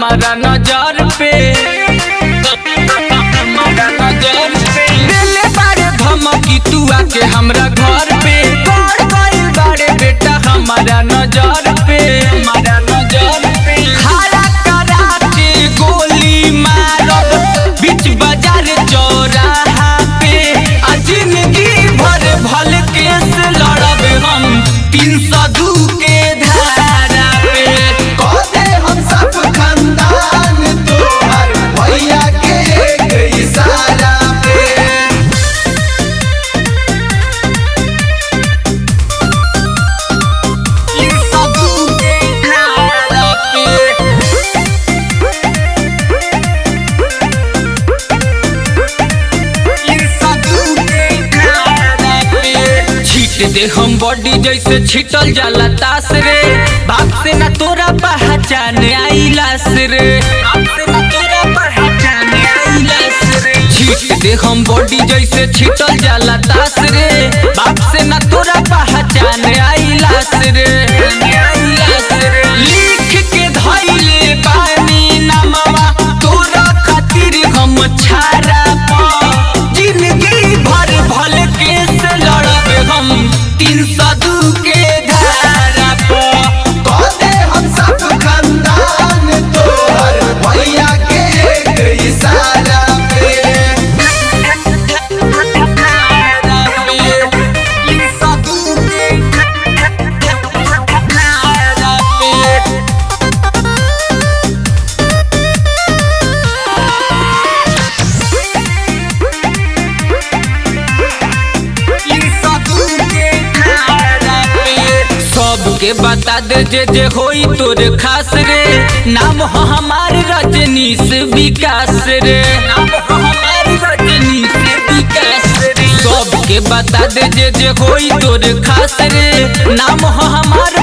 हमारा नजर पे दिले बारे धमकी तू आके हमरा घर पे पड़ गइल बारे बेटा हमारा नजर पे खड़ा करा के गोली मारब बीच बाजार चौराहा पे आ जिंदगी भर भल केस लड़ब हम 302 के धारा पे कहते हम सब खानदान तोहर भैया के एक इशारा पे 302 के धारा पे छीट दे हम बॉडी जैसे छिटल जाला तास रे बाप से ना तोरा पहचान आइलास रे छीट दे हम बॉडी जैसे छिटल जाला तास रे बाप से ना तोरा पहचान आइलास रे लिख के धइले बानी नामवा तोरा खातिर हम छारा पा जिंदगी भर भल केस लड़ब हम 302 के धारा पे कहते हम सब खानदान तोहर भैया के एक इशारा पे सबके बता दे जे होई तोर खास रे नाम हो हमार रजनीश विकास रे सबके बता दे जे होई तोर खास रे नाम हो हमार